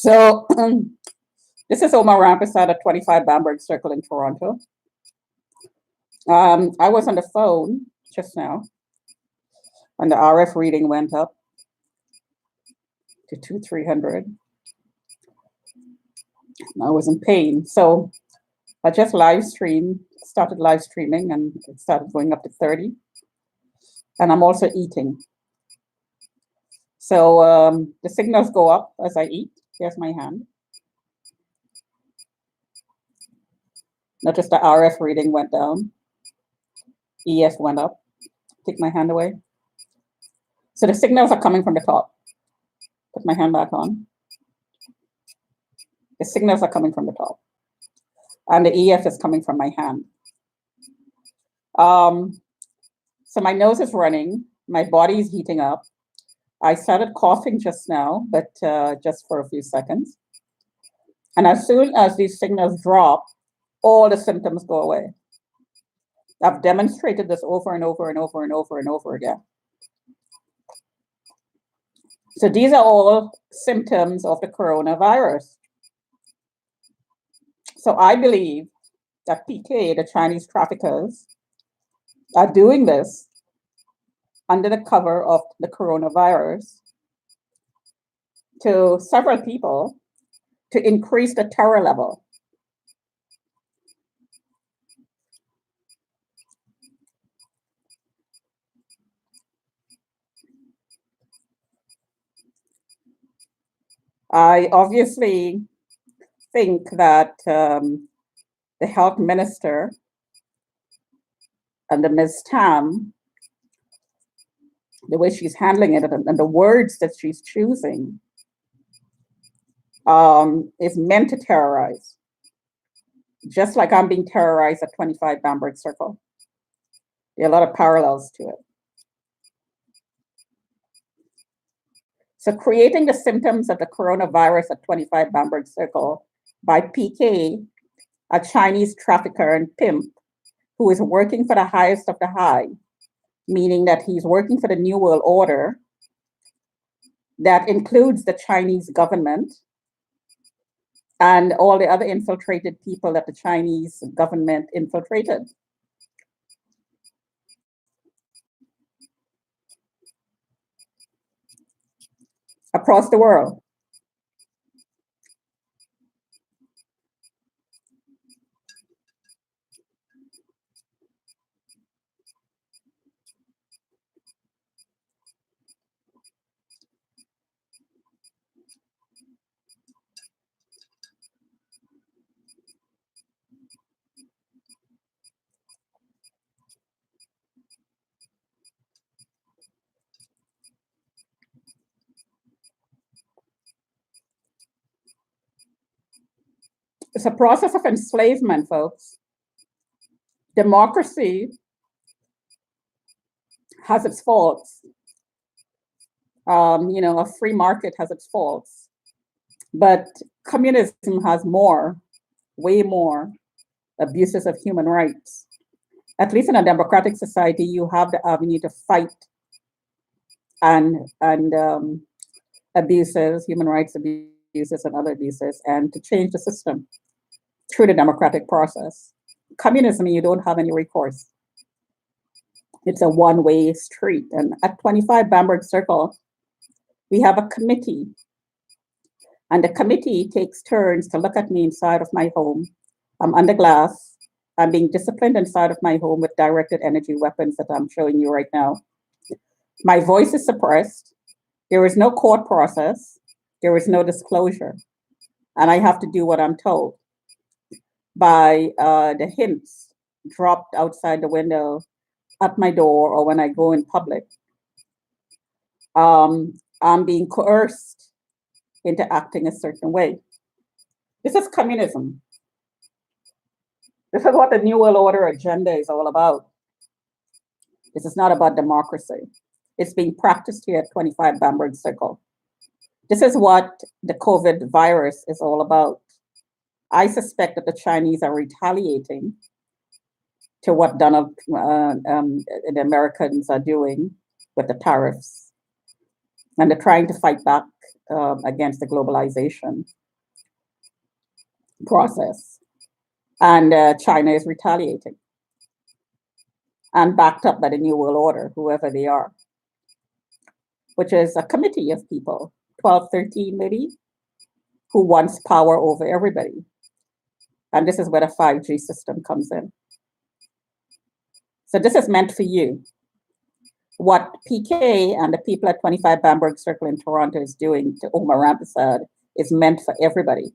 So this is Omar Rampersad at 25 Bamberg Circle in Toronto. I was on the phone just now, and the RF reading went up to 300. I was in pain, so I just started live streaming, and it started going up to 30. And I'm also eating. So the signals go up as I eat. Here's my hand. Notice the RF reading went down. EF went up. Take my hand away. So the signals are coming from the top. Put my hand back on. The signals are coming from the top. And the EF is coming from my hand. So my nose is running. My body is heating up. I started coughing just now, but just for a few seconds. And as soon as these signals drop, all the symptoms go away. I've demonstrated this over and over and over and over and over again. So these are all symptoms of the coronavirus. So I believe that PK, the Chinese traffickers, are doing this under the cover of the coronavirus to several people to increase the terror level. I obviously think that the health minister and the Ms. Tam, the way she's handling it and the words that she's choosing is meant to terrorize. Just like I'm being terrorized at 25 Bamberg Circle. There are a lot of parallels to it. So creating the symptoms of the coronavirus at 25 Bamberg Circle by PK, a Chinese trafficker and pimp who is working for the highest of the high, meaning that he's working for the New World Order that includes the Chinese government and all the other infiltrated people that the Chinese government infiltrated. Across the world. It's a process of enslavement, folks. Democracy has its faults. A free market has its faults. But communism has more, way more abuses of human rights. At least in a democratic society, you have the avenue to fight and abuses, human rights abuses and other abuses, and to change the system through the democratic process. Communism, you don't have any recourse. It's a one-way street. And at 25 Bamberg Circle, we have a committee. And the committee takes turns to look at me inside of my home. I'm under glass. I'm being disciplined inside of my home with directed energy weapons that I'm showing you right now. My voice is suppressed. There is no court process. There is no disclosure. And I have to do what I'm told by the hints dropped outside the window at my door or when I go in public. I'm being coerced into acting a certain way. This is communism. This is what the New World Order agenda is all about. This is not about democracy. It's being practiced here at 25 Bamberg Circle. This is what the COVID virus is all about. I suspect that the Chinese are retaliating to what the Americans are doing with the tariffs. And they're trying to fight back against the globalization process. And China is retaliating and backed up by the New World Order, whoever they are, which is a committee of people, 12, 13 maybe, who wants power over everybody. And this is where the 5G system comes in. So this is meant for you. What PK and the people at 25 Bamberg Circle in Toronto is doing to Omar Rampersad is meant for everybody.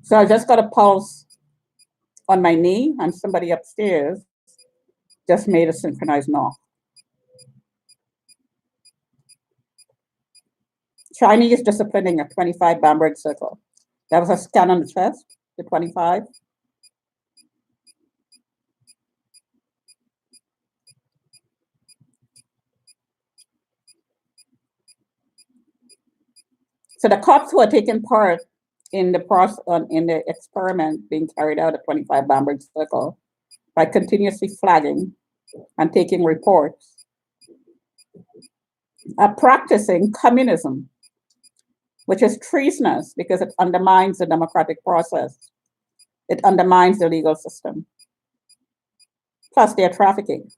So I just got a pulse on my knee, and somebody upstairs just made a synchronized knock. Chinese disciplining at 25 Bamberg Circle. That was a scan on the chest, the 25. So the cops who are taking part in the process, in the experiment being carried out at 25 Bamberg Circle, by continuously flagging and taking reports, are practicing communism, which is treasonous because it undermines the democratic process. It undermines the legal system. Plus, they're trafficking.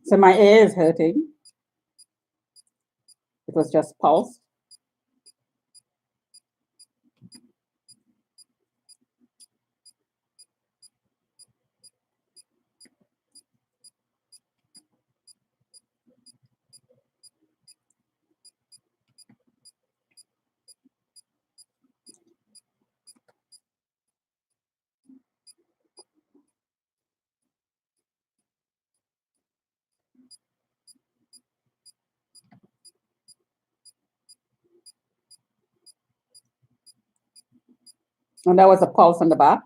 So my ear is hurting. It was just pulse. And that was a pulse on the back.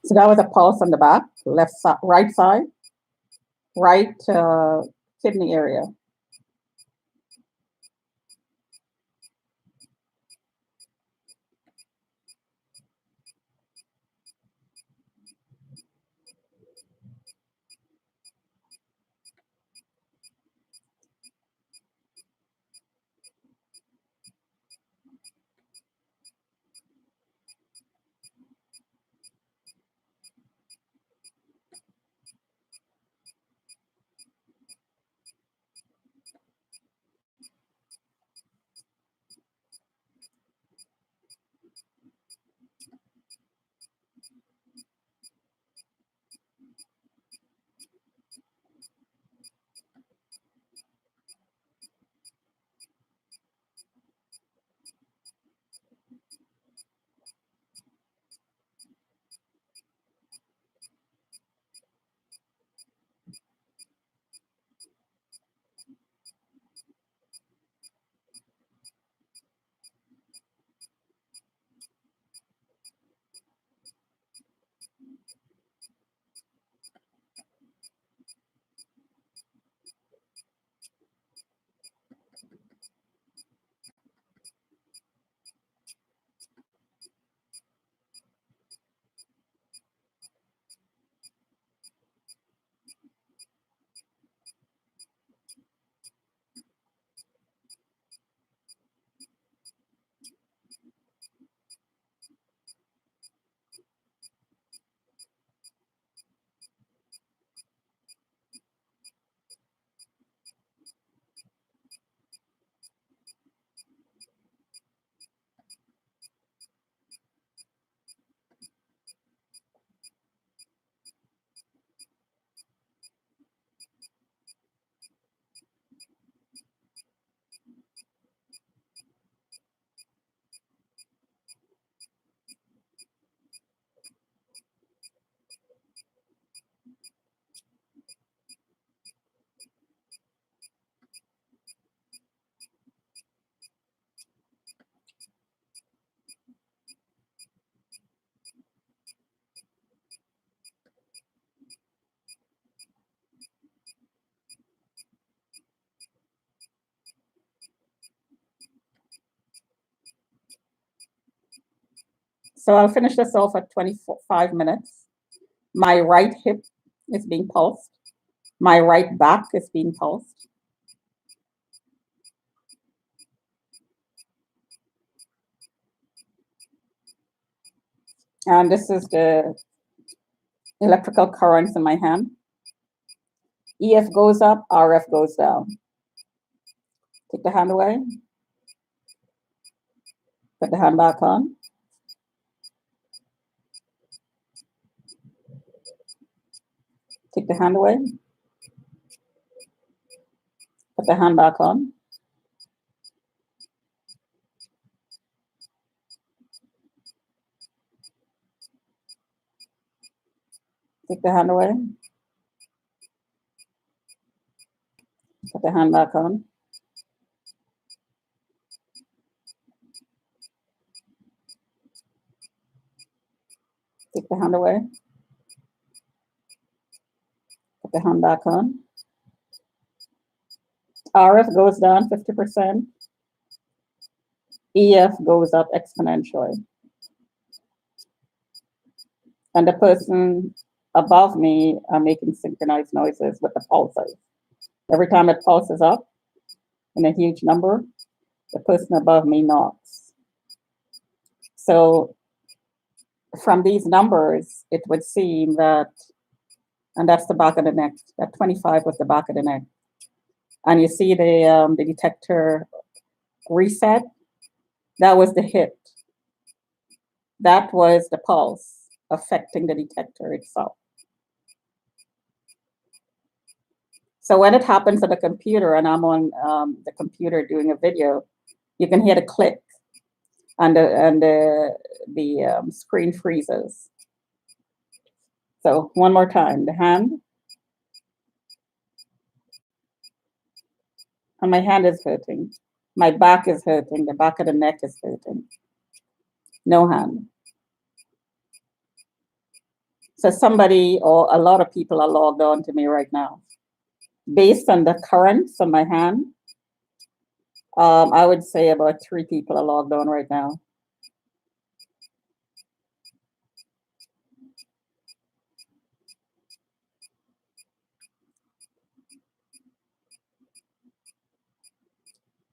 So that was a pulse on the back, left side, right side, right kidney area. So I'll finish this off at 25 minutes. My right hip is being pulsed. My right back is being pulsed. And this is the electrical currents in my hand. EF goes up, RF goes down. Take the hand away. Put the hand back on. Take the hand away. Put the hand back on. Take the hand away. Put the hand back on. Take the hand away. Put the hand back on. RF goes down 50%. EF goes up exponentially. And the person above me are making synchronized noises with the pulses. Every time it pulses up in a huge number, the person above me knocks. So from these numbers, it would seem that, and that's the back of the neck, that 25 was the back of the neck. And you see the detector reset, that was the hit. That was the pulse affecting the detector itself. So when it happens on the computer and I'm on the computer doing a video, you can hear the click and the screen freezes. So one more time, the hand. And my hand is hurting. My back is hurting. The back of the neck is hurting. No hand. So somebody or a lot of people are logged on to me right now. Based on the currents on my hand, I would say about 3 people are logged on right now.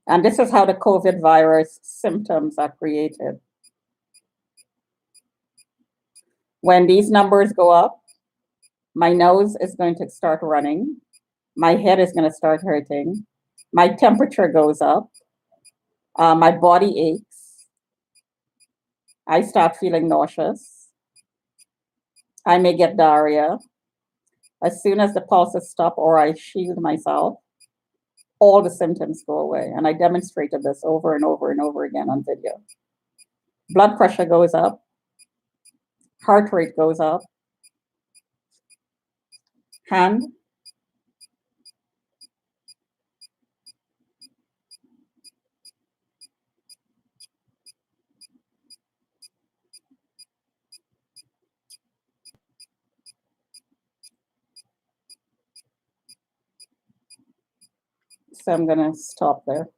And this is how the COVID virus symptoms are created. When these numbers go up, my nose is going to start running. My head is going to start hurting. My temperature goes up. My body aches. I start feeling nauseous. I may get diarrhea. As soon as the pulses stop or I shield myself, all the symptoms go away. And I demonstrated this over and over and over again on video. Blood pressure goes up. Heart rate goes up. Hand. So I'm going to stop there.